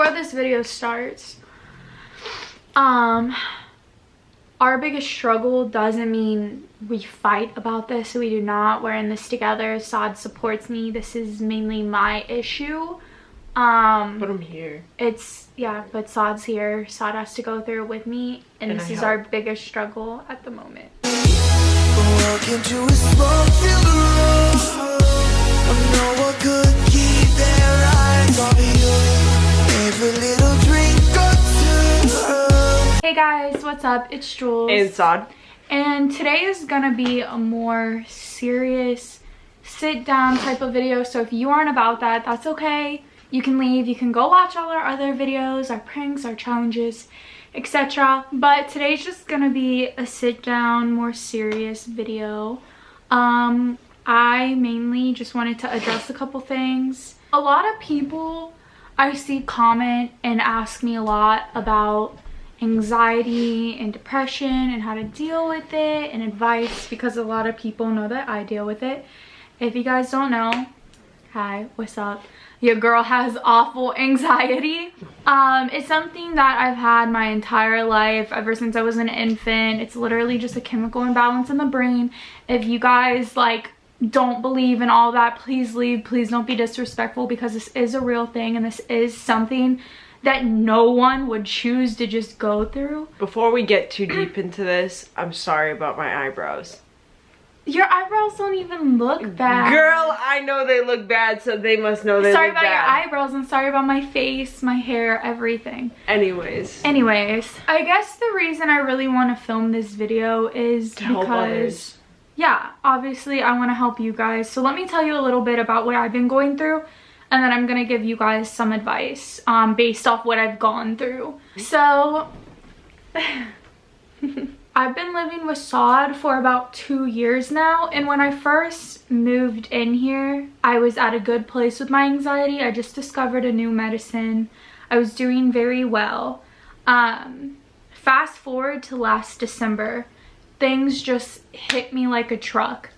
before this video starts, our biggest struggle doesn't mean we fight about this. We do not. We're in this together. Saud supports me. This is mainly my issue. But I'm here. But Saud's here. Saud has to go through it with me, and this is our biggest struggle at the moment. Hey guys, what's up? It's Jules and Saud, and today is gonna be a more serious sit down type of video. So if you aren't about that, that's okay. You can leave. You can go watch all our other videos, our pranks, our challenges, etc. But today's just gonna be a sit down, more serious video. I mainly just wanted to address a couple things. A lot of people I see comment and ask me a lot about anxiety and depression and how to deal with it and advice, because a lot of people know that I deal with it. If you guys don't know, hi, what's up? Your girl has awful anxiety. It's something that I've had my entire life, ever since I was an infant. It's literally just a chemical imbalance in the brain. If you guys don't believe in all that, please leave. Please don't be disrespectful, because this is a real thing and this is something that no one would choose to just go through. Before we get too deep into this, I'm sorry about my eyebrows. Your eyebrows don't even look bad. Girl, I know they look bad, so they must know they sorry look about bad. Your eyebrows. I'm sorry about my face, my hair, everything. Anyways, I guess the reason I really want to film this video is to help others. Yeah, obviously I want to help you guys. So let me tell you a little bit about what I've been going through, and then I'm gonna give you guys some advice based off what I've gone through. So I've been living with Saud for about 2 years now, and when I first moved in here, I was at a good place with my anxiety. I just discovered a new medicine. I was doing very well. Fast forward to last December, things just hit me like a truck.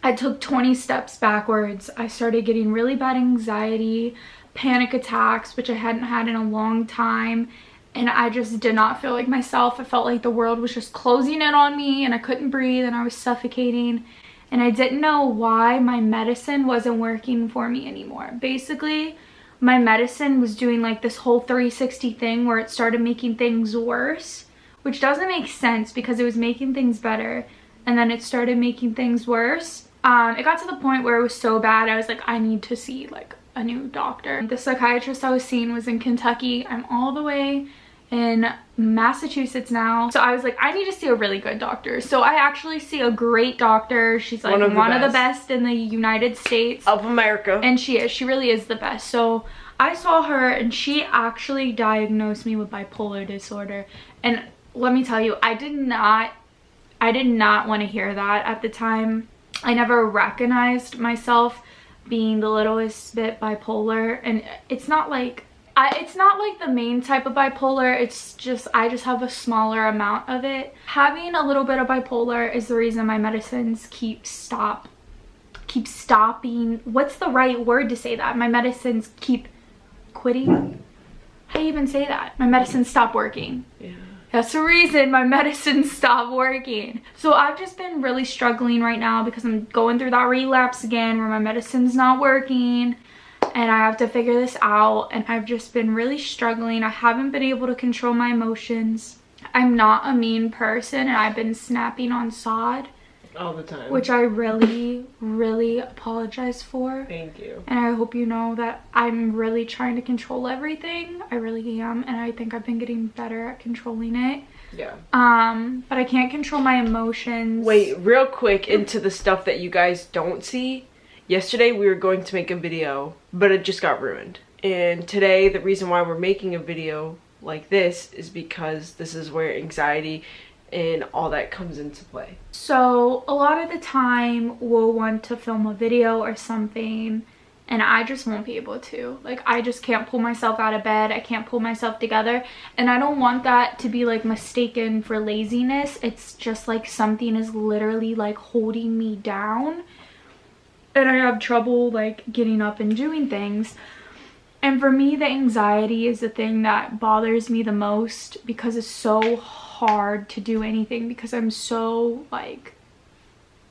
I took 20 steps backwards. I started getting really bad anxiety, panic attacks, which I hadn't had in a long time. And I just did not feel like myself. I felt like the world was just closing in on me and I couldn't breathe and I was suffocating. And I didn't know why my medicine wasn't working for me anymore. Basically, my medicine was doing like this whole 360 thing where it started making things worse, which doesn't make sense because it was making things better. And then it started making things worse. It got to the point where it was so bad, I was like, I need to see like a new doctor. The psychiatrist I was seeing was in Kentucky. I'm all the way in Massachusetts now. So I was like, I need to see a really good doctor. So I actually see a great doctor. She's like one of the best in the United States of America. And she really is the best. So I saw her and she actually diagnosed me with bipolar disorder. And let me tell you, I did not want to hear that at the time. I never recognized myself being the littlest bit bipolar, and it's not like the main type of bipolar. It's just I just have a smaller amount of it. Having a little bit of bipolar is the reason my medicines keep stopping. What's the right word to say that? My medicines keep quitting. How do you even say that? My medicines stop working. Yeah. That's the reason my medicine stopped working. So I've just been really struggling right now because I'm going through that relapse again where my medicine's not working and I have to figure this out, and I've just been really struggling. I haven't been able to control my emotions. I'm not a mean person and I've been snapping on Saud all the time, which I really apologize for. Thank you. And I hope you know that I'm really trying to control everything. I really am, and I think I've been getting better at controlling it. Yeah. But I can't control my emotions. Wait, real quick into the stuff that you guys don't see. Yesterday we were going to make a video, but it just got ruined. And today the reason why we're making a video like this is because this is where anxiety and all that comes into play. So a lot of the time we'll want to film a video or something and I just won't be able to. Like, I just can't pull myself out of bed. I can't pull myself together, and I don't want that to be like mistaken for laziness. It's just like something is literally like holding me down and I have trouble like getting up and doing things. And for me, the anxiety is the thing that bothers me the most, because it's so hard to do anything because I'm so like,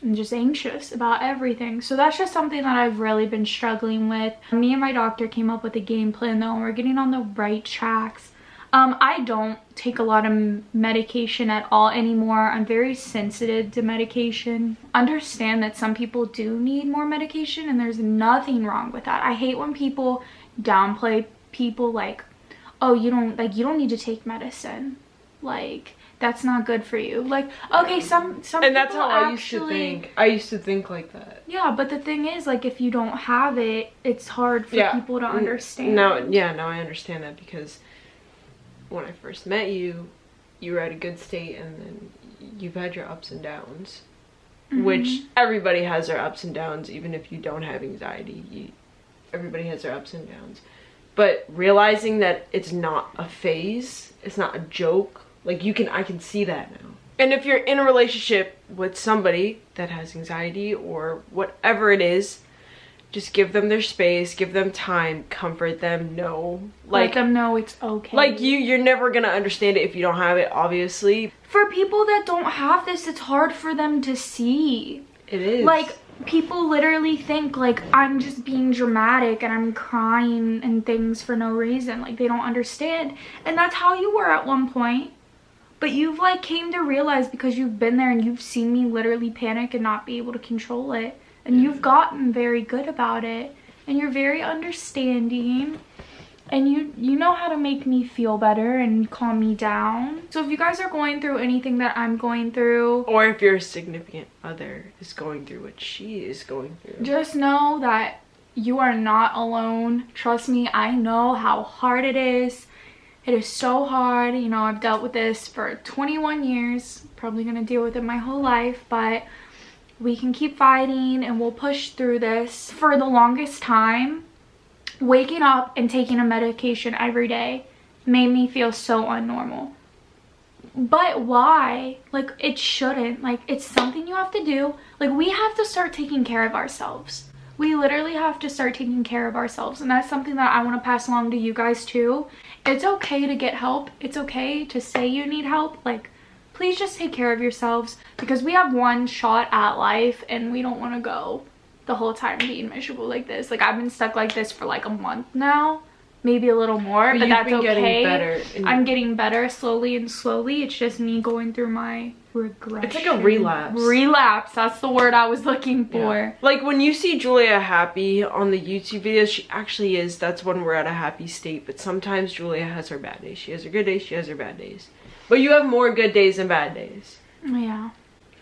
I'm just anxious about everything. So that's just something that I've really been struggling with. Me and my doctor came up with a game plan though, and we're getting on the right tracks. I don't take a lot of medication at all anymore. I'm very sensitive to medication. Understand that some people do need more medication, and there's nothing wrong with that. I hate when people downplay people like, oh, you don't need to take medicine. Like, that's not good for you. Like, okay, some and that's people how I used to think. I used to think like that. Yeah, but the thing is, like, if you don't have it, it's hard for people to understand. Now I understand that, because when I first met you, you were at a good state, and then you've had your ups and downs, which everybody has their ups and downs. Even if you don't have anxiety, everybody has their ups and downs. But realizing that it's not a phase, it's not a joke, like I can see that now. And if you're in a relationship with somebody that has anxiety or whatever it is, just give them their space, give them time, comfort them, let them know it's okay. Like, you're never gonna understand it if you don't have it, obviously. For people that don't have this, it's hard for them to see. It is. Like, people literally think, like, I'm just being dramatic and I'm crying and things for no reason. Like, they don't understand. And that's how you were at one point. But you've, like, came to realize, because you've been there and you've seen me literally panic and not be able to control it. And you've gotten very good about it, and you're very understanding, and you know how to make me feel better and calm me down. So if you guys are going through anything that I'm going through, or if your significant other is going through what she is going through, just know that you are not alone. Trust me, I know how hard it is. It is so hard. You know, I've dealt with this for 21 years, probably gonna deal with it my whole life, but we can keep fighting and we'll push through this. For the longest time, waking up and taking a medication every day made me feel so unnormal. But why? Like, it shouldn't. Like, it's something you have to do. Like, we have to start taking care of ourselves. We literally have to start taking care of ourselves, and that's something that I want to pass along to you guys too. It's okay to get help. It's okay to say you need help. Like, please just take care of yourselves, because we have one shot at life and we don't want to go the whole time being miserable like this. Like, I've been stuck like this for like a month now, maybe a little more, but that's okay. Getting better. I'm getting better slowly and slowly. It's just me going through my regression. It's like a relapse. Relapse, that's the word I was looking for. Yeah. Like, when you see Julia happy on the YouTube videos, she actually is. That's when we're at a happy state. But sometimes Julia has her bad days. She has her good days, she has her bad days. But you have more good days than bad days. Yeah.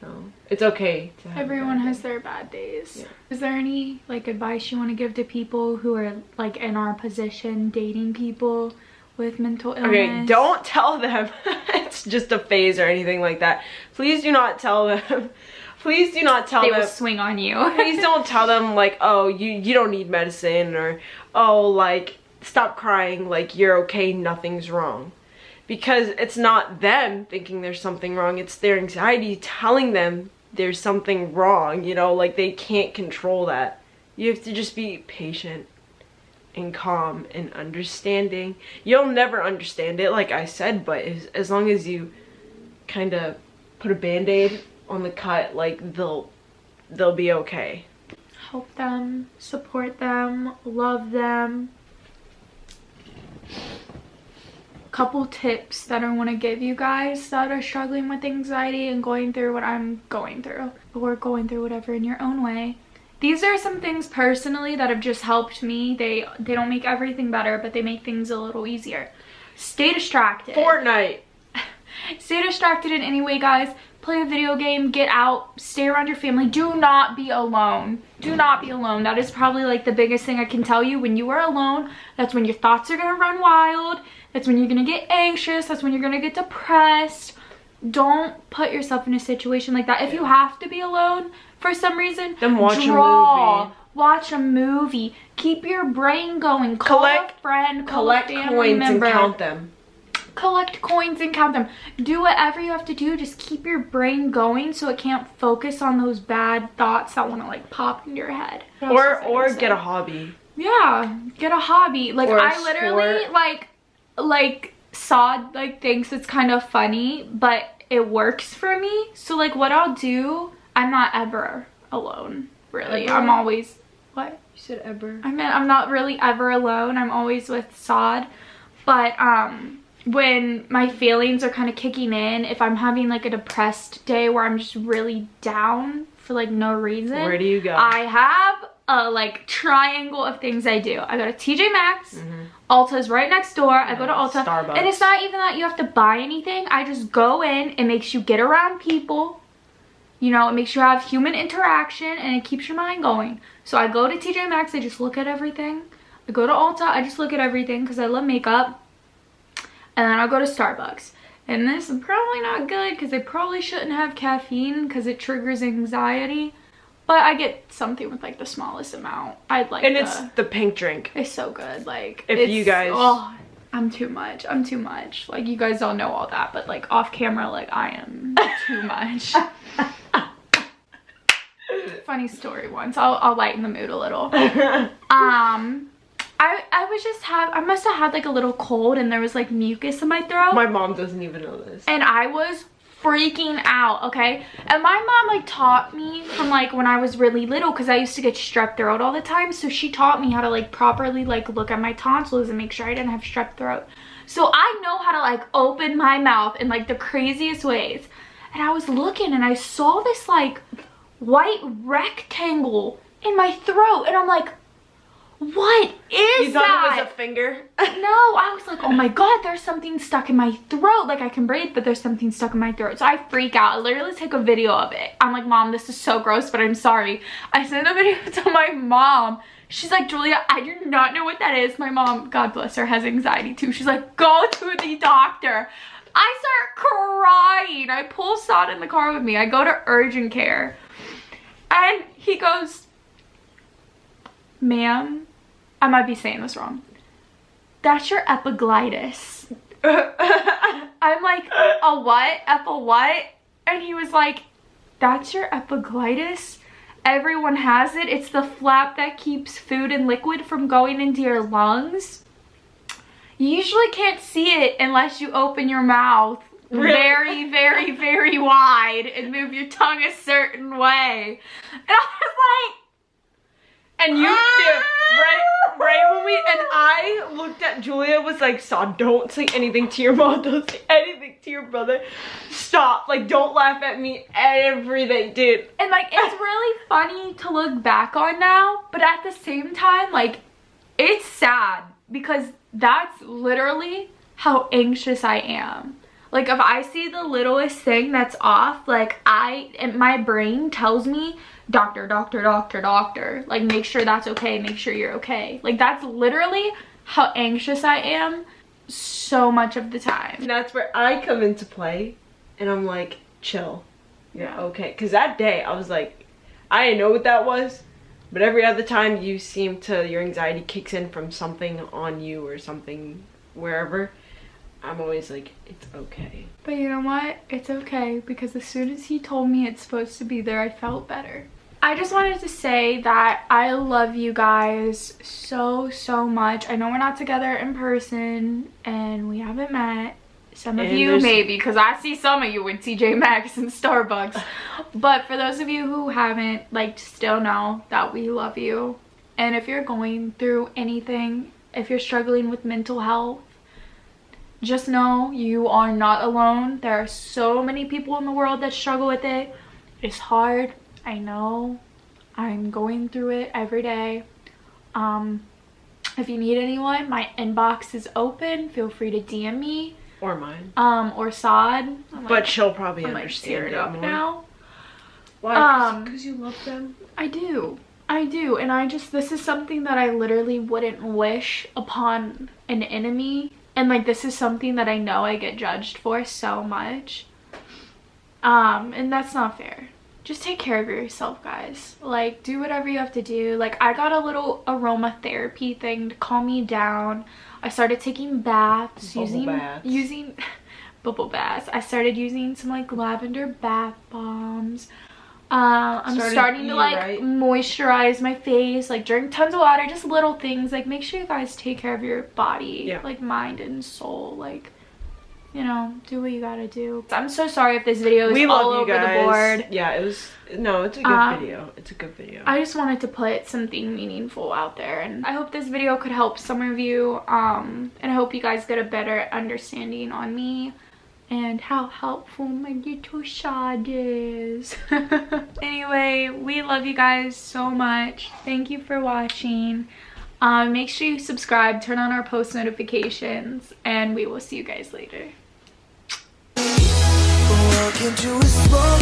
So it's okay to have everyone has their bad days. Yeah. Is there any like advice you want to give to people who are like in our position, dating people with mental illness? Okay, don't tell them it's just a phase or anything like that. Please do not tell them. Please do not tell them. They will swing on you. Please don't tell them like, oh, you don't need medicine, or oh, like, stop crying, like, you're okay, nothing's wrong. Because it's not them thinking there's something wrong, it's their anxiety telling them there's something wrong, you know, like they can't control that. You have to just be patient and calm and understanding. You'll never understand it, like I said, but as long as you kind of put a band-aid on the cut, like they'll be okay. Help them, support them, love them. Couple tips that I want to give you guys that are struggling with anxiety and going through what I'm going through, or going through whatever in your own way. These are some things personally that have just helped me. They don't make everything better, but they make things a little easier. Stay distracted. Fortnite. Stay distracted in any way, guys. Play a video game, get out, stay around your family. Do not be alone. Do not be alone. That is probably like the biggest thing I can tell you. When you are alone, that's when your thoughts are gonna run wild. That's when you're gonna get anxious. That's when you're gonna get depressed. Don't put yourself in a situation like that. If you have to be alone for some reason, then watch a movie. Watch a movie. Keep your brain going. Call a friend, call a family member. Collect coins and count them. Collect coins and count them. Do whatever you have to do. Just keep your brain going so it can't focus on those bad thoughts that want to like pop into your head. Or get a hobby. Yeah, get a hobby. Like, or I literally sport. like Saud like thinks it's kind of funny, but it works for me. So like what I'll do, I'm not ever alone, really. Ever? I'm always, what? You said ever? I meant I'm not really ever alone. I'm always with Saud. But when my feelings are kind of kicking in, if I'm having like a depressed day where I'm just really down for like no reason, Where do you go? I have a like triangle of things I do. I go to TJ Maxx. Ulta's right next door. I go to Ulta. Starbucks. And it's not even that you have to buy anything. I just go in. It makes you get around people. You know, it makes you have human interaction and it keeps your mind going. So I go to TJ Maxx. I just look at everything. I go to Ulta. I just look at everything because I love makeup. And then I'll go to Starbucks. And this is probably not good because they probably shouldn't have caffeine because it triggers anxiety. But I get something with like the smallest amount. I'd like, and it's the pink drink. It's so good. Like, if you guys, oh, I'm too much. I'm too much. Like, you guys don't know all that, but like off camera, like I am too much. Funny story once. I'll lighten the mood a little. I must have had like a little cold and there was like mucus in my throat. My mom doesn't even know this. And I was freaking out, okay? And my mom like taught me from like when I was really little, because I used to get strep throat all the time. So she taught me how to like properly like look at my tonsils and make sure I didn't have strep throat. So I know how to like open my mouth in like the craziest ways. And I was looking and I saw this like white rectangle in my throat and I'm like, what is you that? thought it was a finger? No, I was like, oh my god, there's something stuck in my throat. Like, I can breathe, but there's something stuck in my throat. So I freak out. I literally take a video of it. I'm like, Mom, this is so gross, but I'm sorry. I sent a video to my mom. She's like, Julia, I do not know what that is. My mom, God bless her, has anxiety too. She's like, go to the doctor. I start crying. I pull Saud in the car with me. I go to urgent care. And he goes, ma'am, I might be saying this wrong. That's your epiglottis. I'm like, a what? What? And he was like, that's your epiglottis? Everyone has it. It's the flap that keeps food and liquid from going into your lungs. You usually can't see it unless you open your mouth very, very, very wide and move your tongue a certain way. And I was like, and you did, right when we, and I looked at Julia, was like, Saud, don't say anything to your mom, don't say anything to your brother, stop, like, don't laugh at me, everything, dude. And like, it's really funny to look back on now, but at the same time, like, it's sad because that's literally how anxious I am. Like, if I see the littlest thing that's off, like, my brain tells me, doctor, doctor, doctor, doctor. Like, make sure that's okay. Make sure you're okay. Like, that's literally how anxious I am so much of the time. And that's where I come into play. And I'm like, chill. Yeah, okay. Because that day, I was like, I didn't know what that was. But every other time you seem to, your anxiety kicks in from something on you or something wherever, I'm always like, it's okay. But you know what? It's okay, because as soon as he told me it's supposed to be there, I felt better. I just wanted to say that I love you guys so, so much. I know we're not together in person and we haven't met. Some of you maybe, because I see some of you in TJ Maxx and Starbucks. But for those of you who haven't, like, still know that we love you. And if you're going through anything, if you're struggling with mental health, just know you are not alone. There are so many people in the world that struggle with it. It's hard, I know. I'm going through it every day. If you need anyone, my inbox is open. Feel free to DM me. Or mine. Or Saud. But she'll probably understand it more. Now. Why? Because you love them? I do. And this is something that I literally wouldn't wish upon an enemy. And like, this is something that I know I get judged for so much. And that's not fair. Just take care of yourself, guys. Like, do whatever you have to do. Like, I got a little aromatherapy thing to calm me down. I started taking baths, using bubble baths. I started using some like lavender bath bombs. I'm starting to like moisturize my face, like drink tons of water, just little things. Like make sure you guys take care of your body, like mind and soul, like, you know, do what you gotta do. I'm so sorry if this video is all over the board. Yeah, it was, no, it's a good video. It's a good video. I just wanted to put something meaningful out there, and I hope this video could help some of you, and I hope you guys get a better understanding on me and how helpful my little Saud is. Anyway, we love you guys so much. Thank you for watching. Make sure you subscribe, turn on our post notifications, and we will see you guys later. Walk into a small